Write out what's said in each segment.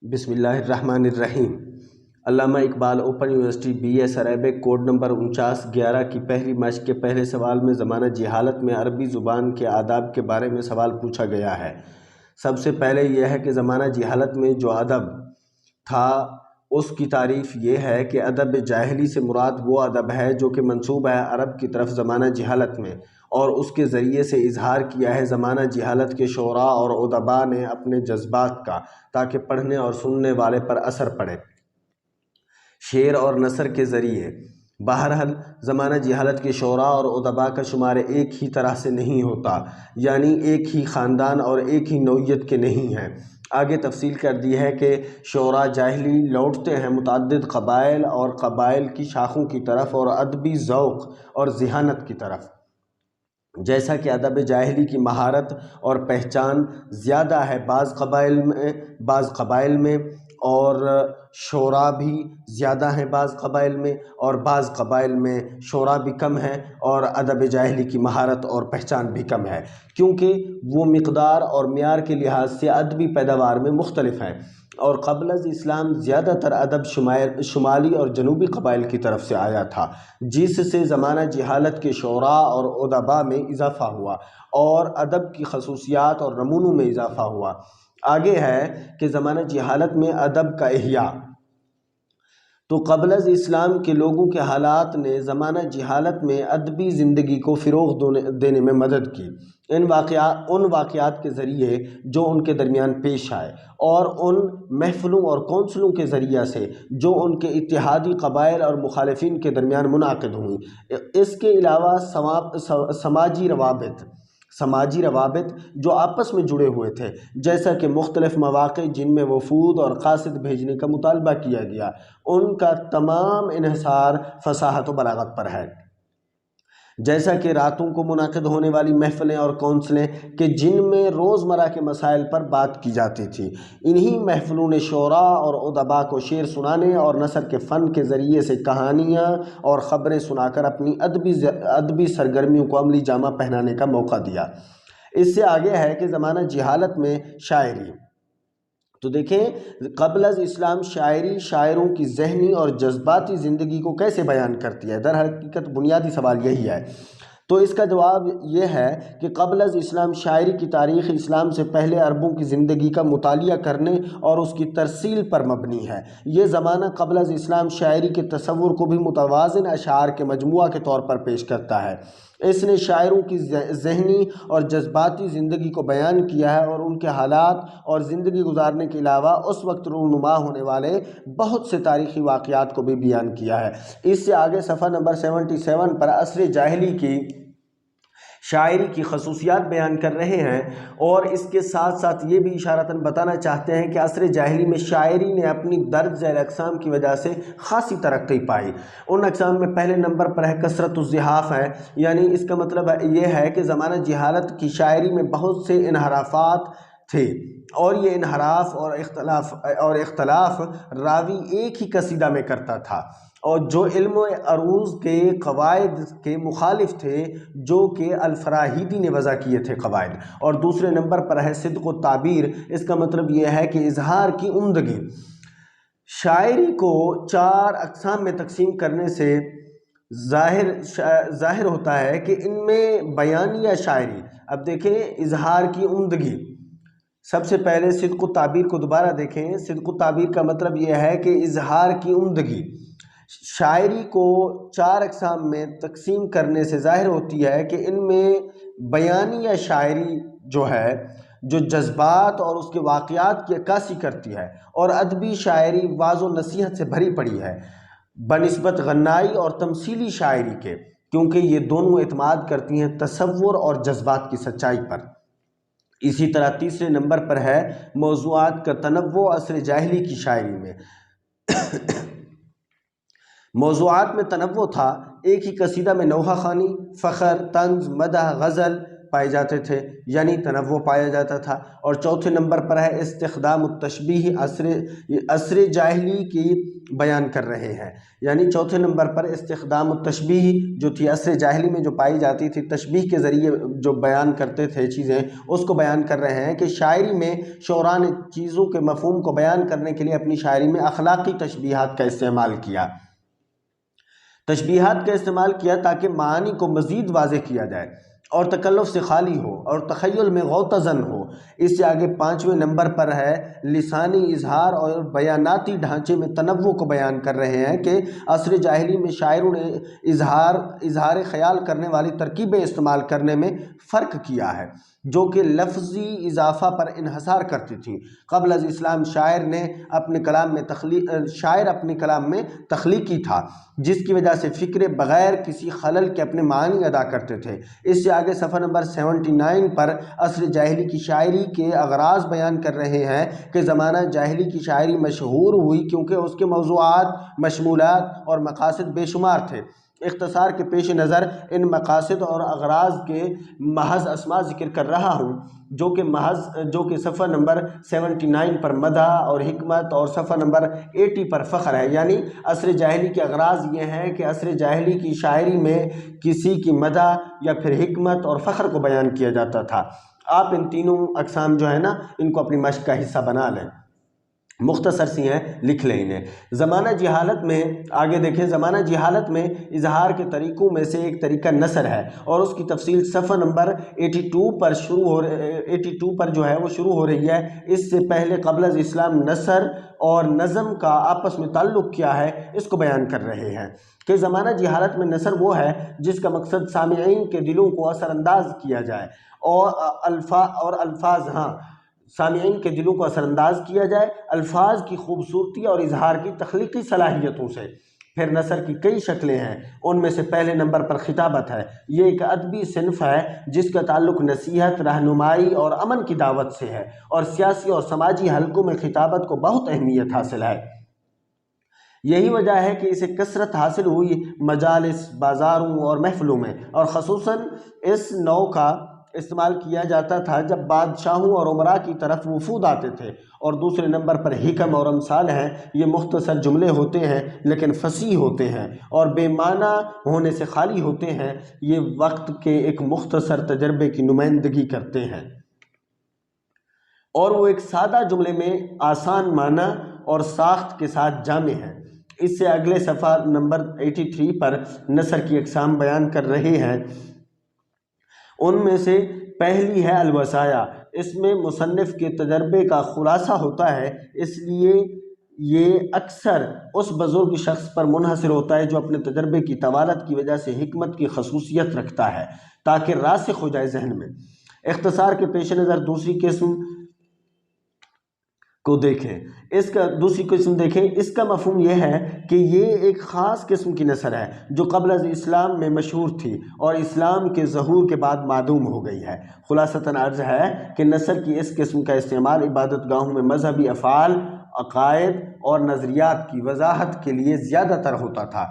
بسم اللہ الرحمن الرحیم۔ Allama Iqbal Open University B S Arabic code number 4911 کی پہلی مشق کے پہلے سوال میں زمانہ جہالت میں عربی زبان کے آداب کے بارے میں سوال پوچھا گیا ہے۔ سب سے پہلے یہ ہے کہ زمانہ جہالت میں جو ادب تھا اس کی تعریف یہ ہے کہ ادب جاہلی سے مراد وہ ادب ہے جو کہ منسوب ہے عرب کی طرف زمانہ جہالت میں، اور اس کے ذریعے سے اظہار کیا ہے زمانہ جہالت کے شعراء اور ادباء نے اپنے جذبات کا، تاکہ پڑھنے اور سننے والے پر اثر پڑے، شعر اور نثر کے ذریعے۔ بہرحال زمانہ جہالت کے شعراء اور ادباء کا شمار ایک ہی طرح سے نہیں ہوتا، یعنی ایک ہی خاندان اور ایک ہی نوعیت کے نہیں ہیں۔ آگے تفصیل کر دی ہے کہ شعراء جاہلی لوٹتے ہیں متعدد قبائل اور قبائل کی شاخوں کی طرف اور ادبی ذوق اور ذہانت کی طرف۔ جیسا کہ ادب جاہلی کی مہارت اور پہچان زیادہ ہے بعض قبائل میں، اور شعراء بھی زیادہ ہیں بعض قبائل میں، اور بعض قبائل میں شعراء بھی کم ہیں اور ادب جاہلی کی مہارت اور پہچان بھی کم ہے، کیونکہ وہ مقدار اور معیار کے لحاظ سے ادبی پیداوار میں مختلف ہیں۔ اور قبل از اسلام زیادہ تر ادب شمالی اور جنوبی قبائل کی طرف سے آیا تھا، جس سے زمانہ جہالت کے شعراء اور ادباء میں اضافہ ہوا اور ادب کی خصوصیات اور نمونوں میں اضافہ ہوا۔ آگے ہے کہ زمانہ جہالت میں ادب کا احیاء۔ تو قبل از اسلام کے لوگوں کے حالات نے زمانہ جہالت میں ادبی زندگی کو فروغ دینے میں مدد کی۔ ان واقعات کے ذریعے جو ان کے درمیان پیش آئے، اور ان محفلوں اور کونسلوں کے ذریعہ سے جو ان کے اتحادی قبائل اور مخالفین کے درمیان منعقد ہوئیں۔ اس کے علاوہ سماجی روابط جو آپس میں جڑے ہوئے تھے، جیسا کہ مختلف مواقع جن میں وفود اور قاصد بھیجنے کا مطالبہ کیا گیا، ان کا تمام انحصار فصاحت و بلاغت پر ہے۔ جیسا کہ راتوں کو منعقد ہونے والی محفلیں اور کونسلیں کہ جن میں روزمرہ کے مسائل پر بات کی جاتی تھی، انہی محفلوں نے شعراء اور ادباء کو شعر سنانے اور نثر کے فن کے ذریعے سے کہانیاں اور خبریں سنا کر اپنی ادبی سرگرمیوں کو عملی جامہ پہنانے کا موقع دیا۔ اس سے آگے ہے کہ زمانہ جہالت میں شاعری۔ تو دیکھیں قبل از اسلام شاعری شاعروں کی ذہنی اور جذباتی زندگی کو کیسے بیان کرتی ہے؟ در حقیقت بنیادی سوال یہی ہے۔ تو اس کا جواب یہ ہے کہ قبل از اسلام شاعری کی تاریخ اسلام سے پہلے عربوں کی زندگی کا مطالعہ کرنے اور اس کی ترسیل پر مبنی ہے۔ یہ زمانہ قبل از اسلام شاعری کے تصور کو بھی متوازن اشعار کے مجموعہ کے طور پر پیش کرتا ہے۔ اس نے شاعروں کی ذہنی اور جذباتی زندگی کو بیان کیا ہے اور ان کے حالات اور زندگی گزارنے کے علاوہ اس وقت رونما ہونے والے بہت سے تاریخی واقعات کو بھی بیان کیا ہے۔ اس سے آگے صفحہ نمبر 77 پر عصر جاہلی کی شاعری کی خصوصیات بیان کر رہے ہیں، اور اس کے ساتھ ساتھ یہ بھی اشارتاً بتانا چاہتے ہیں کہ عصر جاہلی میں شاعری نے اپنی درج ذیل اقسام کی وجہ سے خاصی ترقی پائی۔ ان اقسام میں پہلے نمبر پر ہے کثرت الزحاف ہے، یعنی اس کا مطلب یہ ہے کہ زمانہ جہالت کی شاعری میں بہت سے انحرافات تھے، اور یہ انحراف اور اختلاف راوی ایک ہی قصیدہ میں کرتا تھا، اور جو علم و عروض کے قواعد کے مخالف تھے جو کہ الفراہیدی نے وضع کیے تھے قواعد۔ اور دوسرے نمبر پر ہے صدق و تعبیر۔ اس کا مطلب یہ ہے کہ اظہار کی عمدگی۔ شاعری کو 4 اقسام میں تقسیم کرنے سے ظاہر ہوتا ہے کہ ان میں بیانیہ شاعری، اب دیکھیں اظہار کی عمدگی، سب سے پہلے صدق و تعبیر کو دوبارہ دیکھیں۔ صدق و تعبیر کا مطلب یہ ہے کہ اظہار کی عمدگی شاعری کو 4 اقسام میں تقسیم کرنے سے ظاہر ہوتی ہے کہ ان میں بیانیہ شاعری جو ہے جو جذبات اور اس کے واقعات کی عکاسی کرتی ہے، اور ادبی شاعری واعظ و نصیحت سے بھری پڑی ہے بنسبت غنائی اور تمثیلی شاعری کے، کیونکہ یہ دونوں اعتماد کرتی ہیں تصور اور جذبات کی سچائی پر۔ اسی طرح تیسرے نمبر پر ہے موضوعات کا تنوع عصر جاہلی کی شاعری میں۔ موضوعات میں تنوع تھا، ایک ہی قصیدہ میں نوحہ خوانی، فخر، طنز، مدح، غزل، پائے جاتے تھے، یعنی تنوع پایا جاتا تھا۔ اور چوتھے نمبر پر ہے استخدام التشبیہ، عصر جاہلی کی بیان کر رہے ہیں، یعنی چوتھے نمبر پر استخدام التشبیہ جو تھی عصر جاہلی میں جو پائی جاتی تھی، تشبیہ کے ذریعے جو بیان کرتے تھے چیزیں، اس کو بیان کر رہے ہیں کہ شاعری میں شعراء نے چیزوں کے مفہوم کو بیان کرنے کے لیے اپنی شاعری میں اخلاقی تشبیہات کا استعمال کیا، تاکہ معانی کو مزید واضح کیا جائے اور تکلف سے خالی ہو اور تخیل میں غوطہ-زن ہو۔ اس سے آگے 5ویں نمبر پر ہے لسانی اظہار اور بیاناتی ڈھانچے میں تنوع کو بیان کر رہے ہیں کہ عصر جاہلی میں شاعروں نے اظہار خیال کرنے والی ترکیبیں استعمال کرنے میں فرق کیا ہے، جو کہ لفظی اضافہ پر انحصار کرتی تھیں۔ قبل از اسلام شاعر اپنے کلام میں تخلیقی تھا، جس کی وجہ سے فکرے بغیر کسی خلل کے اپنے معنی ادا کرتے تھے۔ اس سے آگے صفحہ نمبر 79 پر عصر جاہلی کی شاعری کے اغراض بیان کر رہے ہیں کہ زمانہ جاہلی کی شاعری مشہور ہوئی کیونکہ اس کے موضوعات، مشمولات اور مقاصد بے شمار تھے۔ اختصار کے پیش نظر ان مقاصد اور اغراض کے محض اسماء ذکر کر رہا ہوں، جو کہ صفحہ نمبر 79 پر مدح اور حکمت اور صفحہ نمبر 80 پر فخر ہے۔ یعنی عصر جاہلی کے اغراض یہ ہیں کہ عصر جاہلی کی شاعری میں کسی کی مدح یا پھر حکمت اور فخر کو بیان کیا جاتا تھا۔ آپ ان تینوں اقسام جو ہے نا، ان کو اپنی مشق کا حصہ بنا لیں، مختصر سی ہیں، لکھ لیں انہیں۔ زمانہ جہالت میں آگے دیکھیں، زمانہ جہالت میں اظہار کے طریقوں میں سے ایک طریقہ نثر ہے، اور اس کی تفصیل صفحہ نمبر 82 پر جو ہے وہ شروع ہو رہی ہے۔ اس سے پہلے قبل از اسلام نثر اور نظم کا آپس میں تعلق کیا ہے، اس کو بیان کر رہے ہیں کہ زمانہ جہالت میں نثر وہ ہے جس کا مقصد سامعین کے دلوں کو اثر انداز کیا جائے سامعین کے دلوں کو اثر انداز کیا جائے الفاظ کی خوبصورتی اور اظہار کی تخلیقی صلاحیتوں سے۔ پھر نثر کی کئی شکلیں ہیں، ان میں سے پہلے نمبر پر خطابت ہے۔ یہ ایک ادبی صنف ہے جس کا تعلق نصیحت، رہنمائی اور امن کی دعوت سے ہے، اور سیاسی اور سماجی حلقوں میں خطابت کو بہت اہمیت حاصل ہے۔ یہی وجہ ہے کہ اسے کثرت حاصل ہوئی مجالس، بازاروں اور محفلوں میں، اور خصوصاً اس نوع کا استعمال کیا جاتا تھا جب بادشاہوں اور امراء کی طرف وفود آتے تھے۔ اور دوسرے نمبر پر حکم اور امثال ہیں۔ یہ مختصر جملے ہوتے ہیں لیکن فصیح ہوتے ہیں اور بے معنی ہونے سے خالی ہوتے ہیں۔ یہ وقت کے ایک مختصر تجربے کی نمائندگی کرتے ہیں، اور وہ ایک سادہ جملے میں آسان معنی اور ساخت کے ساتھ جامع ہیں۔ اس سے اگلے صفحہ نمبر 83 پر نثر کی اقسام بیان کر رہے ہیں۔ ان میں سے پہلی ہے الوصایا۔ اس میں مصنف کے تجربے کا خلاصہ ہوتا ہے، اس لیے یہ اکثر اس بزرگ شخص پر منحصر ہوتا ہے جو اپنے تجربے کی طوالت کی وجہ سے حکمت کی خصوصیت رکھتا ہے تاکہ راسخ ہو جائے ذہن میں۔ اختصار کے پیش نظر دوسری قسم کو دیکھیں، اس کا مفہوم یہ ہے کہ یہ ایک خاص قسم کی نثر ہے جو قبل از اسلام میں مشہور تھی اور اسلام کے ظہور کے بعد معدوم ہو گئی ہے۔ خلاصتاً عرض ہے کہ نثر کی اس قسم کا استعمال عبادت گاہوں میں مذہبی افعال، عقائد اور نظریات کی وضاحت کے لیے زیادہ تر ہوتا تھا۔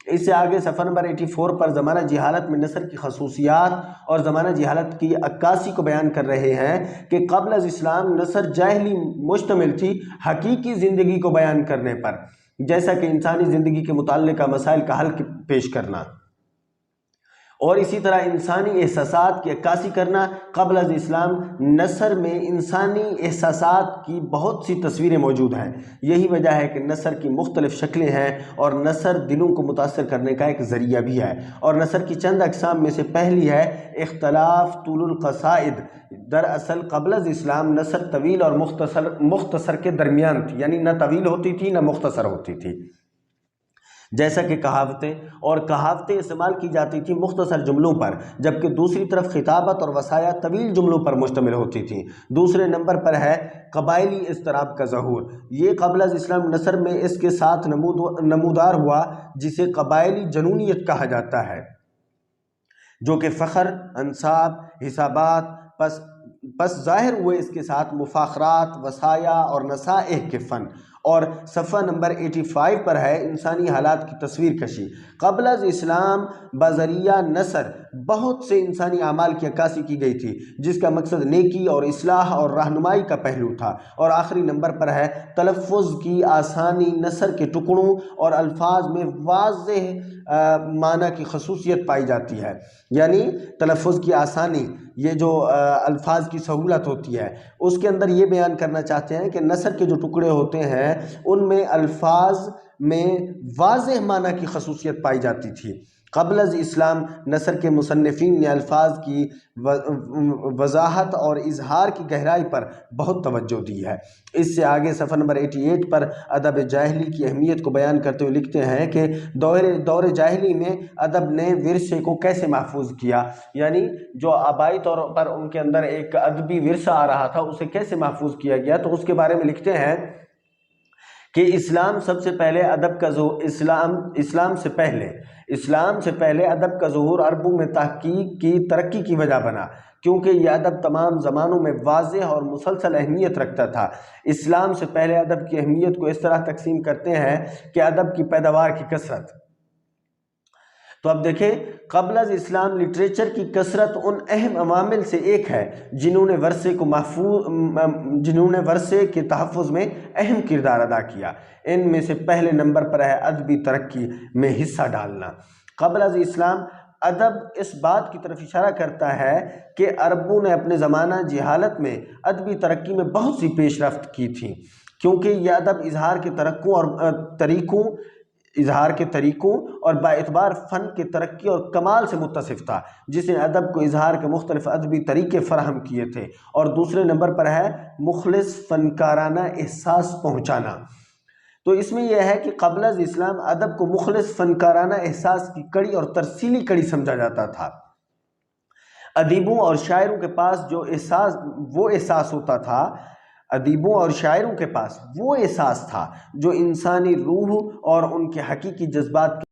اس سے آگے صفحہ نمبر 84 پر زمانہ جہالت میں نثر کی خصوصیات اور زمانہ جہالت کی عکاسی کو بیان کر رہے ہیں کہ قبل از اسلام نثر جاہلی مشتمل تھی حقیقی زندگی کو بیان کرنے پر، جیسا کہ انسانی زندگی کے متعلقہ مسائل کا حل پیش کرنا اور اسی طرح انسانی احساسات کی عکاسی کرنا۔ قبل از اسلام نثر میں انسانی احساسات کی بہت سی تصویریں موجود ہیں۔ یہی وجہ ہے کہ نثر کی مختلف شکلیں ہیں اور نثر دلوں کو متاثر کرنے کا ایک ذریعہ بھی ہے۔ اور نثر کی چند اقسام میں سے پہلی ہے اختلاف طول القصائد۔ دراصل قبل از اسلام نثر طویل اور مختصر کے درمیان تھی، یعنی نہ طویل ہوتی تھی نہ مختصر ہوتی تھی، جیسا کہ کہاوتیں استعمال کی جاتی تھی مختصر جملوں پر، جبکہ دوسری طرف خطابت اور وصایا طویل جملوں پر مشتمل ہوتی تھی۔ دوسرے نمبر پر ہے قبائلی اضطراب کا ظہور۔ یہ قبل از اسلام نثر میں اس کے ساتھ نمودار ہوا جسے قبائلی جنونیت کہا جاتا ہے، جو کہ فخر، انساب، حسابات، بس ظاہر ہوئے اس کے ساتھ مفاخرات، وصایا اور نصائح کے فن۔ اور صفحہ نمبر 85 پر ہے انسانی حالات کی تصویر کشی۔ قبل از اسلام بذریعہ نثر بہت سے انسانی اعمال کی عکاسی کی گئی تھی، جس کا مقصد نیکی اور اصلاح اور رہنمائی کا پہلو تھا۔ اور آخری نمبر پر ہے تلفظ کی آسانی، نثر کے ٹکڑوں اور الفاظ میں واضح معنی کی خصوصیت پائی جاتی ہے۔ یعنی تلفظ کی آسانی، یہ جو الفاظ کی سہولت ہوتی ہے، اس کے اندر یہ بیان کرنا چاہتے ہیں کہ نثر کے جو ٹکڑے ہوتے ہیں ان میں الفاظ میں واضح معنی کی خصوصیت پائی جاتی تھی۔ قبل از اسلام نثر کے مصنفین نے الفاظ کی وضاحت اور اظہار کی گہرائی پر بہت توجہ دی ہے۔ اس سے آگے صفحہ نمبر 88 پر ادب جاہلی کی اہمیت کو بیان کرتے ہوئے لکھتے ہیں کہ دور جاہلی میں ادب نے ورثے کو کیسے محفوظ کیا، یعنی جو آبائی طور پر ان کے اندر ایک ادبی ورثہ آ رہا تھا اسے کیسے محفوظ کیا گیا، تو اس کے بارے میں لکھتے ہیں کہ اسلام سے پہلے ادب کا ظہور عربوں میں تحقیق کی ترقی کی وجہ بنا، کیونکہ یہ ادب تمام زمانوں میں واضح اور مسلسل اہمیت رکھتا تھا۔ اسلام سے پہلے ادب کی اہمیت کو اس طرح تقسیم کرتے ہیں کہ ادب کی پیداوار کی کثرت۔ تو اب دیکھیں، قبل از اسلام لٹریچر کی کثرت ان اہم عوامل سے ایک ہے جنہوں نے ورثے کے تحفظ میں اہم کردار ادا کیا۔ ان میں سے پہلے نمبر پر ہے ادبی ترقی میں حصہ ڈالنا۔ قبل از اسلام ادب اس بات کی طرف اشارہ کرتا ہے کہ عربوں نے اپنے زمانہ جہالت میں ادبی ترقی میں بہت سی پیش رفت کی تھی، کیونکہ یہ ادب اظہار کے طریقوں اور باعتبار فن کے ترقی اور کمال سے متصف تھا، جس نے ادب کو اظہار کے مختلف ادبی طریقے فراہم کیے تھے۔ اور دوسرے نمبر پر ہے مخلص فنکارانہ احساس پہنچانا۔ تو اس میں یہ ہے کہ قبل از اسلام ادب کو مخلص فنکارانہ احساس کی کڑی اور ترسیلی کڑی سمجھا جاتا تھا۔ ادیبوں اور شاعروں کے پاس وہ احساس تھا جو انسانی روح اور ان کے حقیقی جذبات